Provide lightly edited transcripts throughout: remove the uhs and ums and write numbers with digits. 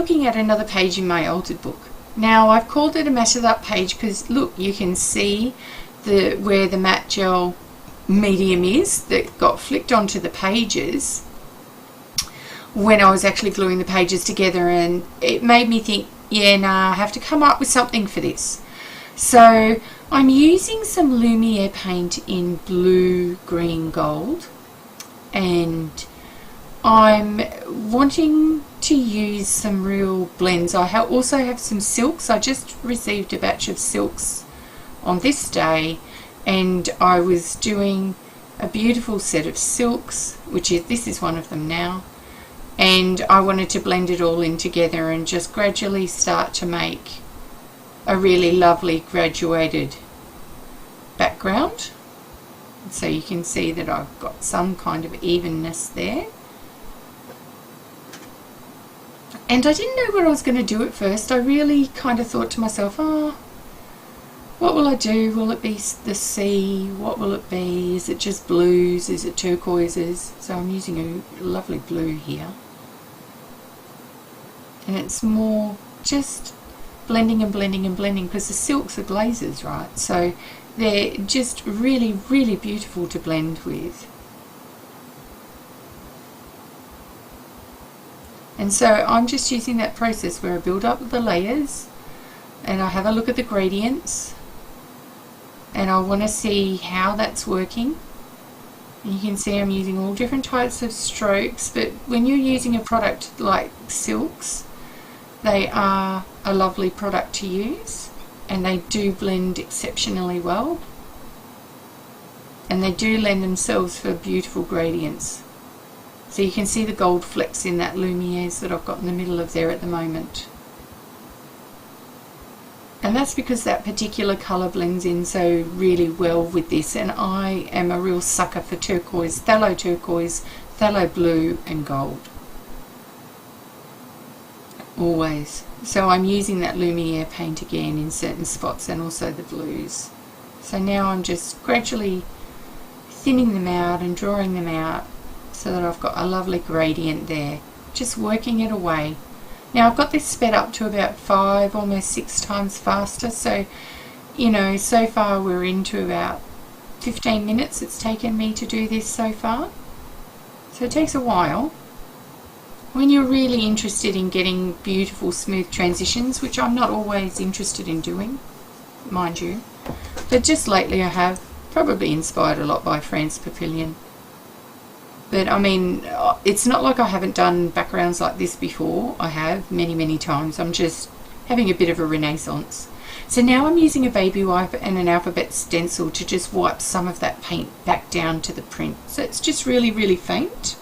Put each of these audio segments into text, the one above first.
looking at another page in my altered book. Now I've called it a matted up page because look, you can see where the matte gel medium is that got flicked onto the pages when I was actually gluing the pages together, and it made me think, yeah, nah, I have to come up with something for this. So I'm using some Lumiere paint in blue, green, gold, and I'm wanting to use some real blends. I also have some silks. I just received a batch of silks on this day, and I was doing a beautiful set of silks, which is, this is one of them now, and I wanted to blend it all in together and just gradually start to make a really lovely graduated background. So you can see that I've got some kind of evenness there. And I didn't know what I was going to do at first. I really kind of thought to myself, oh, what will I do? Will it be the sea? What will it be? Is it just blues? Is it turquoises? So I'm using a lovely blue here. And it's more just blending and blending and blending, because the silks are glazes, right? So they're just really, really beautiful to blend with. And so I'm just using that process where I build up the layers and I have a look at the gradients, and I want to see how that's working. And you can see I'm using all different types of strokes, but when you're using a product like silks, they are a lovely product to use, and they do blend exceptionally well, and they do lend themselves for beautiful gradients. So you can see the gold flecks in that Lumiere's that I've got in the middle of there at the moment. And that's because that particular colour blends in so really well with this, and I am a real sucker for turquoise, phthalo blue and gold. Always. So I'm using that Lumiere paint again in certain spots, and also the blues. So now I'm just gradually thinning them out and drawing them out so that I've got a lovely gradient there, just working it away. Now I've got this sped up to about 5, almost 6 times faster, so you know, so far we're into about 15 minutes it's taken me to do this so far. So it takes a while. When you're really interested in getting beautiful smooth transitions, which I'm not always interested in doing, mind you, but just lately I have, probably inspired a lot by France Papillon. But I mean, it's not like I haven't done backgrounds like this before. I have many times. I'm just having a bit of a renaissance. So now I'm using a baby wipe and an alphabet stencil to just wipe some of that paint back down to the print. So it's just really faint.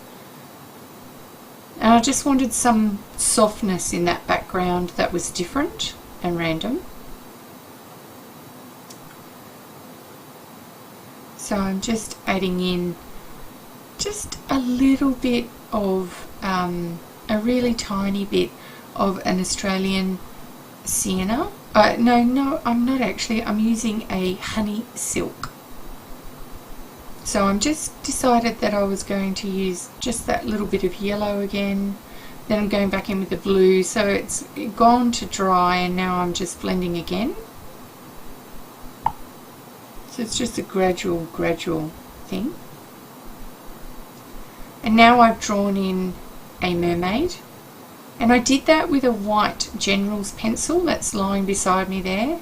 And I just wanted some softness in that background that was different and random. So I'm just adding in just a little bit of a really tiny bit of an Australian sienna. No, I'm not actually. I'm using a honey silk. So I'm just decided that I was going to use just that little bit of yellow again. Then I'm going back in with the blue. So it's gone to dry, and now I'm just blending again. So it's just a gradual thing. And now I've drawn in a mermaid, and I did that with a white General's pencil that's lying beside me there.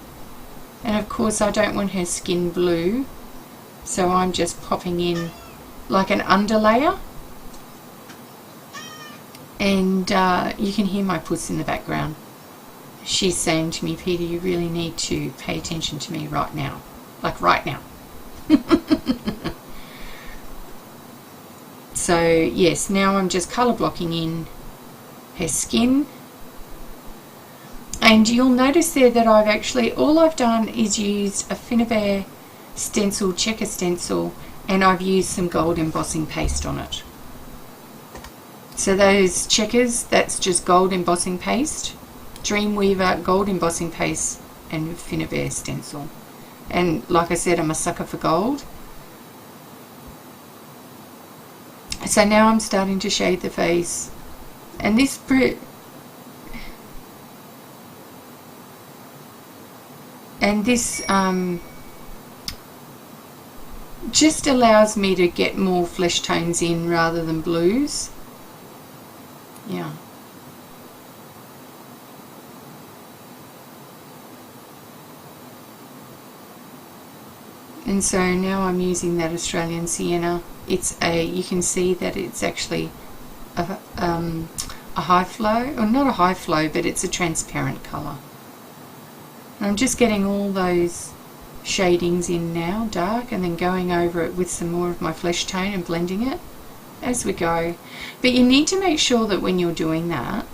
And of course I don't want her skin blue, so I'm just popping in like an underlayer. And you can hear my puss in the background. She's saying to me, Peter, you really need to pay attention to me right now. Like right now. So yes, now I'm just colour blocking in her skin, and you'll notice there that I've actually, all I've done is used a Finnabair stencil, checker stencil, and I've used some gold embossing paste on it. So those checkers, that's just gold embossing paste, Dreamweaver gold embossing paste, and Finnabair stencil. And like I said, I'm a sucker for gold. So now I'm starting to shade the face, and this And this just allows me to get more flesh tones in rather than blues. Yeah. And so now I'm using that Australian sienna. It's you can see that it's actually a high flow, or not a high flow, but it's a transparent colour. And I'm just getting all those shadings in now, dark, and then going over it with some more of my flesh tone and blending it as we go. But you need to make sure that when you're doing that,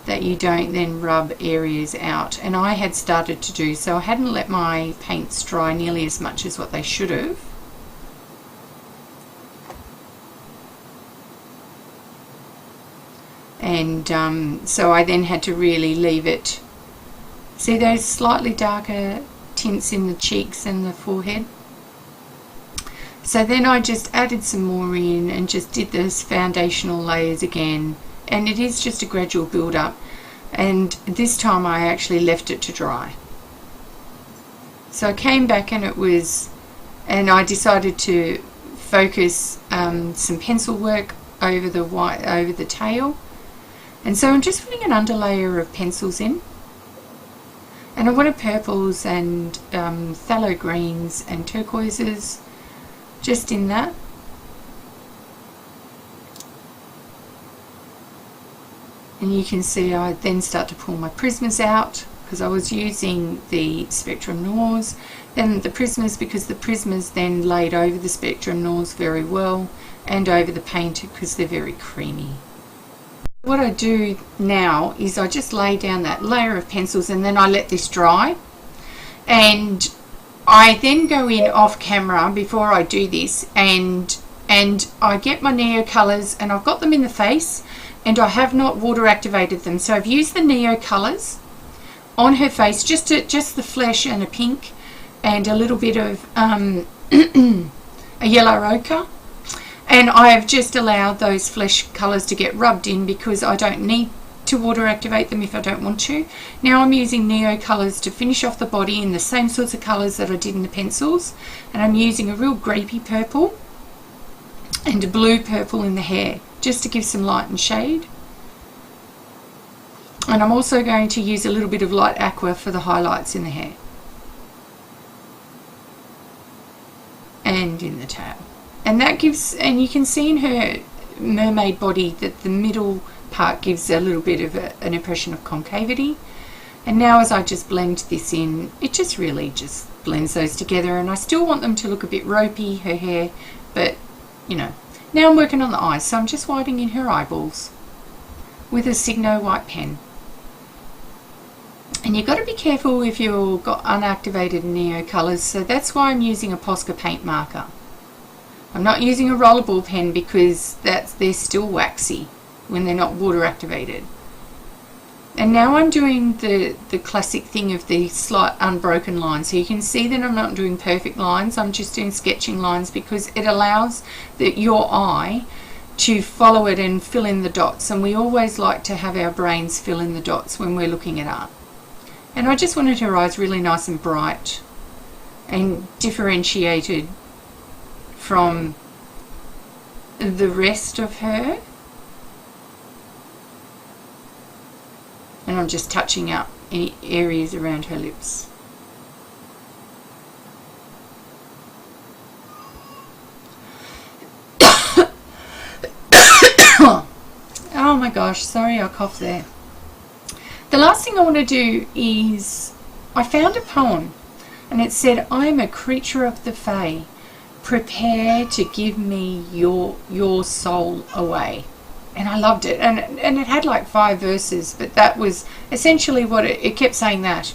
that you don't then rub areas out. And I had started to do so. I hadn't let my paints dry nearly as much as what they should have. And so I then had to really leave it. See those slightly darker tints in the cheeks and the forehead? So then I just added some more in and just did those foundational layers again. And it is just a gradual build up. And this time I actually left it to dry. So I came back and I decided to focus some pencil work over the tail. And so I'm just putting an underlayer of pencils in. And I wanted purples and phthalo greens and turquoises just in that. And you can see I then start to pull my Prismas out, because I was using the Spectrum Noirs, then the Prismas, because the Prismas then laid over the Spectrum Noirs very well, and over the paint because they're very creamy. What I do now is I just lay down that layer of pencils and then I let this dry, and I then go in off camera before I do this and I get my Neo colours, and I've got them in the face and I have not water activated them. So I've used the Neo colours on her face, just the flesh and a pink and a little bit of a yellow ochre. And I have just allowed those flesh colours to get rubbed in because I don't need to water activate them if I don't want to. Now I'm using Neo colours to finish off the body in the same sorts of colours that I did in the pencils. And I'm using a real grapey purple and a blue purple in the hair, just to give some light and shade. And I'm also going to use a little bit of light aqua for the highlights in the hair. And in the tail. And that gives, and you can see in her mermaid body that the middle part gives a little bit of an impression of concavity. And now as I just blend this in, it just really just blends those together. And I still want them to look a bit ropey, her hair, but you know. Now I'm working on the eyes, so I'm just whitening in her eyeballs with a Signo white pen. And you've got to be careful if you've got unactivated Neo colours, so that's why I'm using a Posca paint marker. I'm not using a rollerball pen because they're still waxy when they're not water activated. And now I'm doing the classic thing of the slight unbroken lines. So you can see that I'm not doing perfect lines, I'm just doing sketching lines because it allows your eye to follow it and fill in the dots. And we always like to have our brains fill in the dots when we're looking at art. And I just wanted her eyes really nice and bright and differentiated from the rest of her. And I'm just touching up any areas around her lips. Oh my gosh, sorry I coughed there. The last thing I want to do is, I found a poem and it said, I am a creature of the Fae. Prepare to give me your soul away. And I loved it, and it had like 5 verses, but that was essentially what it kept saying that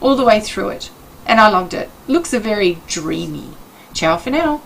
all the way through it, and I loved it. Looks a very dreamy. Ciao for now.